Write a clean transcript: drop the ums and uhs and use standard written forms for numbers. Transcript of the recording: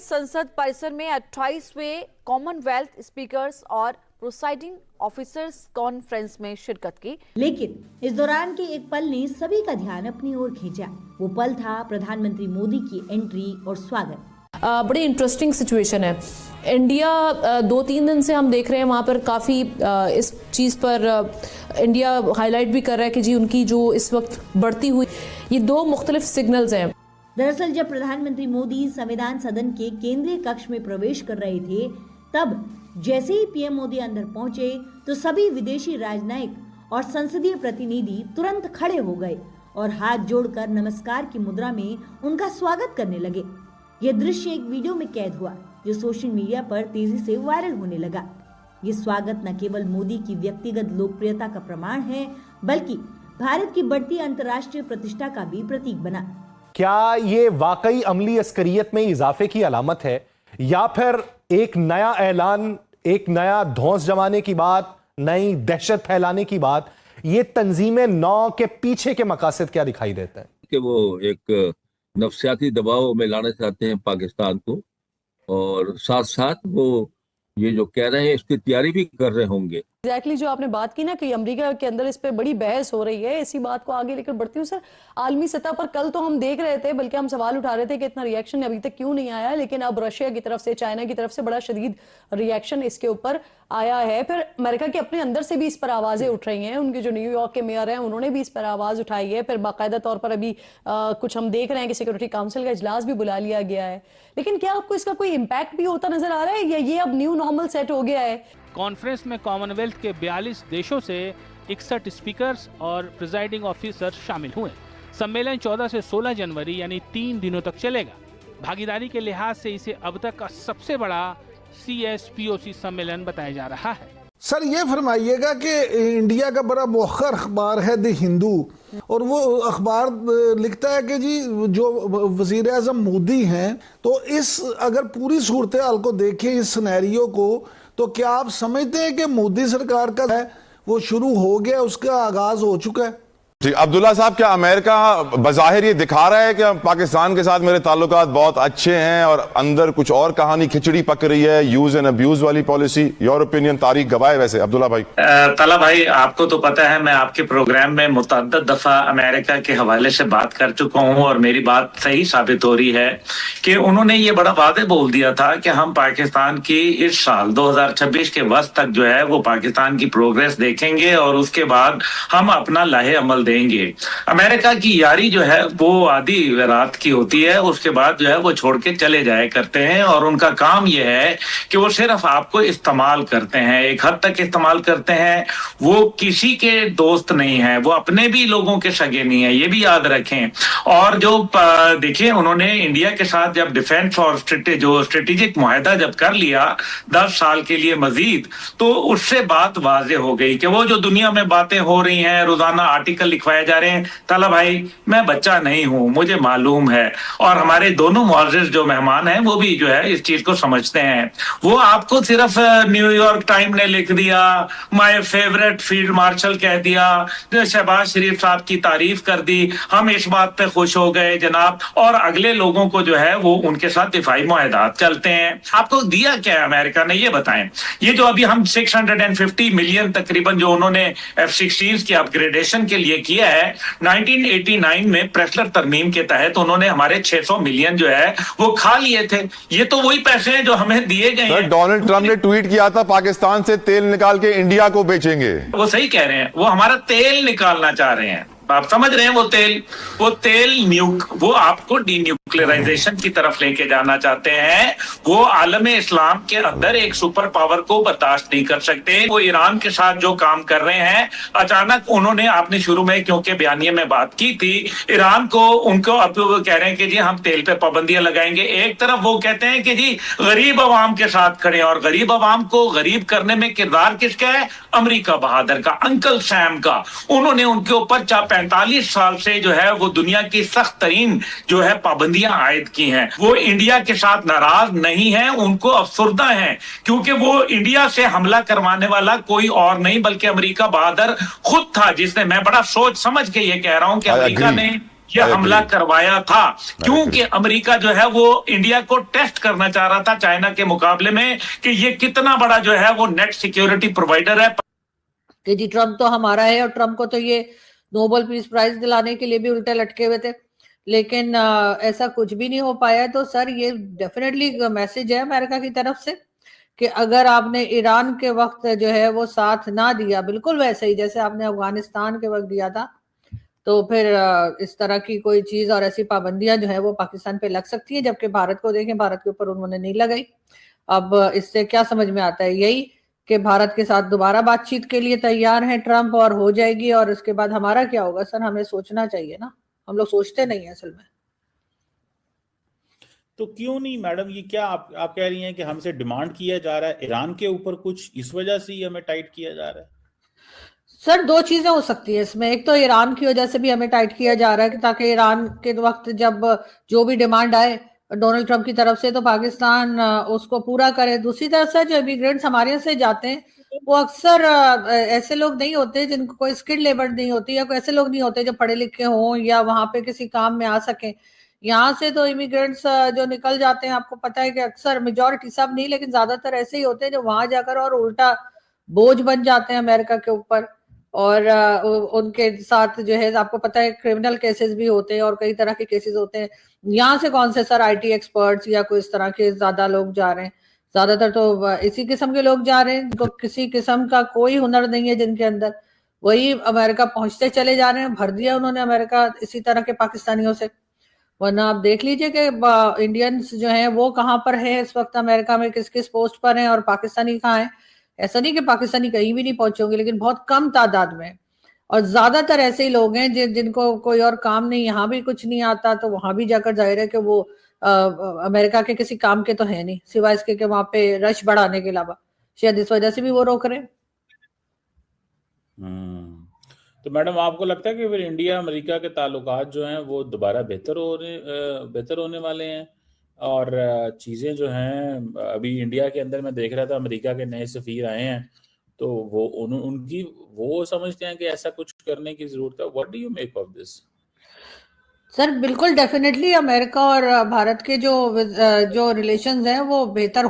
संसद परिसर में 28वें कॉमनवेल्थ स्पीकर्स और प्रोसाइडिंग ऑफिसर्स कॉन्फ्रेंस में शिरकत की। लेकिन इस दौरान के एक पल ने सभी का ध्यान अपनी ओर खींचा। वो पल था प्रधानमंत्री मोदी की एंट्री और स्वागत। बड़ी इंटरेस्टिंग सिचुएशन है। इंडिया 2-3 दिन से हम देख रहे हैं वहाँ पर काफ़ी इस चीज़ पर इंडिया हाईलाइट भी कर रहा है कि जी उनकी जो इस वक्त बढ़ती हुई ये दो मुख्तलिफ सिग्नल्स हैं। दरअसल जब प्रधानमंत्री मोदी संविधान सदन के केंद्रीय कक्ष में प्रवेश कर रहे थे, तब जैसे ही पीएम मोदी अंदर पहुंचे तो सभी विदेशी राजनयिक और संसदीय प्रतिनिधि तुरंत खड़े हो गए और हाथ जोड़कर नमस्कार की मुद्रा में उनका स्वागत करने लगे। यह दृश्य एक वीडियो में कैद हुआ जो सोशल मीडिया पर तेजी से वायरल होने लगा। ये स्वागत न केवल मोदी की व्यक्तिगत लोकप्रियता का प्रमाण है, बल्कि भारत की बढ़ती अंतर्राष्ट्रीय प्रतिष्ठा का भी प्रतीक बना। क्या ये वाकई अमली अस्करियत में इजाफे की अलामत है या फिर एक नया ऐलान, एक नया धौंस जमाने की बात, नई दहशत फैलाने की बात? ये तंजीमें नौ के पीछे के मकासद क्या दिखाई देते हैं? कि वो एक नफसियाती दबाव में लाना चाहते हैं पाकिस्तान को, और साथ साथ वो ये जो कह रहे हैं इसकी तैयारी भी कर रहे होंगे। एग्जैक्टली जो आपने बात की ना कि अमेरिका के अंदर इस पे बड़ी बहस हो रही है, इसी बात को आगे लेकर बढ़ती हूँ सर। आलमी सतह पर कल तो हम देख रहे थे, बल्कि हम सवाल उठा रहे थे कि इतना रिएक्शन अभी तक क्यों नहीं आया, लेकिन अब रशिया की तरफ से, चाइना की तरफ से बड़ा शदीद रिएक्शन इसके ऊपर आया है। फिर अमेरिका के अपने अंदर से भी इस पर आवाजें उठ रही हैं। उनके जो न्यूयॉर्क के मेयर हैं उन्होंने भी इस पर आवाज उठाई है। फिर बाकायदा तौर पर अभी कुछ हम देख रहे हैं कि सिक्योरिटी काउंसिल का इजलास भी बुला लिया गया है। लेकिन क्या आपको इसका कोई इम्पैक्ट भी होता नजर आ रहा है या ये अब न्यू नॉर्मल सेट हो गया है? कॉन्फ्रेंस में कॉमनवेल्थ के 42 देशों से 61 स्पीकर्स और प्रिजाइडिंग ऑफिसर शामिल हुए। सम्मेलन 14 से 16 जनवरी यानी 3 दिनों तक चलेगा। भागीदारी के लिहाज से इसे अब तक का सबसे बड़ा CSPOC सम्मेलन बताया जा रहा है। सर ये फरमाइएगा कि इंडिया का बड़ा मौखर अखबार है द हिंदू, और वो अखबार लिखता है कि जी जो वजीर आज़म मोदी हैं, तो इस अगर पूरी सूरत हाल को देखें, इस सिनेरियो को, तो क्या आप समझते हैं कि मोदी सरकार का है वो शुरू हो गया, उसका आगाज हो चुका है? जी अब्दुल्ला साहब, क्या अमेरिका बज़ाहिर ये दिखा रहा है कि पाकिस्तान के साथ मेरे ताल्लुकात बहुत अच्छे हैं और अंदर कुछ और कहानी खिचड़ी पक रही है, यूज एंड अब्यूज वाली पॉलिसी? योर ओपिनियन तारीख गवाह है वैसे अब्दुल्ला भाई। तला भाई, आपको तो पता है मैं आपके प्रोग्राम में मुतअद्दिद दफा अमेरिका के हवाले से बात कर चुका हूं और मेरी बात सही साबित हो रही है कि उन्होंने ये बड़ा वादे बोल दिया था कि हम पाकिस्तान की इस साल 2026 के वक्त तक जो है वो पाकिस्तान की प्रोग्रेस देखेंगे और उसके बाद हम अपना लाहे अमल देंगे। अमेरिका की यारी जो है वो आधी रात की होती है, उसके बाद जो है वो छोड़ के चले जाया करते हैं और उनका काम ये है कि वो सिर्फ आपको इस्तेमाल करते हैं, एक हद तक इस्तेमाल करते हैं। वो किसी के दोस्त नहीं है, वो अपने भी लोगों के सगे नहीं है, ये भी याद रखें। और जो देखिए उन्होंने इंडिया के साथ जब डिफेंस और जो स्ट्रेटेजिक मुआहदा जब कर लिया 10 साल के लिए मजीद, तो उससे बात वाजे हो गई कि वो जो दुनिया में बातें हो रही हैं, रोजाना आर्टिकल लिखवाए जा रहे हैं, ताला भाई मैं बच्चा नहीं हूं, मुझे मालूम है। और हमारे दोनों मुअज़्ज़िज़ जो मेहमान हैं वो भी जो है इस चीज को समझते हैं। वो आपको सिर्फ न्यूयॉर्क टाइम ने लिख दिया, माय फेवरेट फील्ड मार्शल कह दिया, शहबाज शरीफ साहब की तारीफ कर दी, हम इस बात पे खुश हो गए जनाब, और अगले लोगों को जो है वो उनके साथ दिफाई मुआहदात चलते हैं। आपको दिया क्या है अमेरिका ने, ये बताएं। ये जो अभी हम 650 मिलियन तकरीबन जो उन्होंने F-16 की अपग्रेडेशन के लिए किया है, 1989 में प्रेस्लर तरमीम के तहत उन्होंने हमारे 600 मिलियन जो है वो खा लिए थे। ये तो वही पैसे हैं जो हमें दिए गए हैं। डोनाल्ड ट्रंप ने ट्वीट किया था पाकिस्तान से तेल निकाल के इंडिया को बेचेंगे। वो सही कह रहे हैं, वो हमारा तेल निकालना चाह रहे हैं। आप समझ रहे हैं, वो तेल वो आपको डीन्यूक्लियराइजेशन की तरफ लेके जाना चाहते हैं। वो आलम इस्लाम के अंदर एक सुपर पावर को बर्दाश्त नहीं कर सकते। वो ईरान के साथ जो काम कर रहे हैं, अचानक उन्होंने, आपने शुरू में क्योंकि बयानिए में बात की थी, ईरान को उनको अब वो कह रहे हैं कि जी हम तेल पे पाबंदियां लगाएंगे। एक तरफ वो कहते हैं कि जी गरीब अवाम के साथ खड़े हैं, और गरीब अवाम को गरीब करने में किरदार किसका है? अमेरिका बहादुर का, अंकल सैम का। उन्होंने उनके ऊपर 45 साल से जो है वो दुनिया की सख्त तरीन जो है पाबंदियां आयद की हैं। वो इंडिया के साथ नाराज नहीं है, उनको अफसुर्दा है, क्योंकि वो इंडिया से हमला करवाने वाला कोई और नहीं बल्कि अमेरिका बहादुर खुद था, जिसने, मैं बड़ा सोच समझ के ये कह रहा हूं कि अमेरिका ने ये हमला करवाया था, क्योंकि अमेरिका जो है वो इंडिया को टेस्ट करना चाह रहा था चाइना के मुकाबले में कि ये कितना बड़ा जो है वो नेट सिक्योरिटी प्रोवाइडर है। कि जी ट्रम्प तो हमारा है, और ट्रम्प को तो ये नोबेल पीस प्राइज दिलाने के लिए भी उल्टे लटके हुए थे, लेकिन ऐसा कुछ भी नहीं हो पाया। तो सर ये डेफिनेटली मैसेज है अमेरिका की तरफ से कि अगर आपने ईरान के वक्त जो है वो साथ ना दिया, बिल्कुल वैसे ही जैसे आपने अफगानिस्तान के वक्त दिया था, तो फिर इस तरह की कोई चीज और ऐसी पाबंदियां जो है वो पाकिस्तान पे लग सकती है। जबकि भारत को देखें, भारत के ऊपर उन्होंने नहीं लगाई। अब इससे क्या समझ में आता है? यही कि भारत के साथ दोबारा बातचीत के लिए तैयार है ट्रम्प, और हो जाएगी, और उसके बाद हमारा क्या होगा? सर हमें सोचना चाहिए ना, हम लोग सोचते नहीं है असल में। तो क्यों नहीं मैडम, ये क्या आप कह रही हैं कि हमसे डिमांड किया जा रहा है ईरान के ऊपर कुछ, इस वजह से ही हमें टाइट किया जा रहा है? सर दो चीजें हो सकती है इसमें। एक तो ईरान की वजह से भी हमें टाइट किया जा रहा है कि ताकि ईरान के वक्त जब जो भी डिमांड आए डोनाल्ड ट्रम्प की तरफ से तो पाकिस्तान उसको पूरा करे। दूसरी तरफ से जो इमिग्रेंट्स हमारे यहाँ से जाते हैं वो अक्सर ऐसे लोग नहीं होते जिनको कोई स्किल्ड लेबर नहीं होती, या कोई ऐसे लोग नहीं होते जो पढ़े लिखे हों या वहां पे किसी काम में आ सके। यहाँ से तो इमिग्रेंट्स जो निकल जाते हैं, आपको पता है कि अक्सर मेजॉरिटी, सब नहीं लेकिन ज्यादातर ऐसे ही होते हैं जो वहां जाकर और उल्टा बोझ बन जाते हैं अमेरिका के ऊपर। और उनके साथ जो है आपको पता है क्रिमिनल केसेस भी होते हैं और कई तरह के केसेस होते हैं। यहाँ से कौन से सर आईटी एक्सपर्ट्स या कोई इस तरह के ज्यादा लोग जा रहे हैं? ज्यादातर तो इसी किस्म के लोग जा रहे हैं जिनको किसी किस्म का कोई हुनर नहीं है जिनके अंदर, वही अमेरिका पहुंचते चले जा रहे हैं। भर दिया उन्होंने अमेरिका इसी तरह के पाकिस्तानियों से। वरना आप देख लीजिए कि इंडियंस जो हैं वो कहाँ पर है इस वक्त अमेरिका में, किस किस पोस्ट पर हैं, और पाकिस्तानी कहाँ है। ऐसा नहीं कि पाकिस्तानी कहीं भी नहीं पहुंचे होंगे, लेकिन बहुत कम तादाद में, और ज्यादातर ऐसे ही लोग हैं जिनको कोई और काम नहीं, यहाँ भी कुछ नहीं आता, तो वहां भी जाकर जाहिर है कि वो अमेरिका के किसी काम के तो है नहीं, सिवाय इसके कि वहां पे रश बढ़ाने के अलावा। शायद इस वजह से भी वो रोक रहे हैं। तो मैडम आपको लगता है कि फिर इंडिया अमेरिका के ताल्लुकात जो हैं वो दोबारा बेहतर होने वाले हैं? और चीज़ें जो हैं, अभी इंडिया के अंदर मैं देख रहा था अमेरिका के नए सफ़ीर आए हैं, तो वो उनकी वो समझते हैं कि ऐसा कुछ करने की ज़रूरत है। What do you make of this? Sir बिल्कुल डेफिनेटली अमेरिका और भारत के जो रिलेशंस हैं वो बेहतर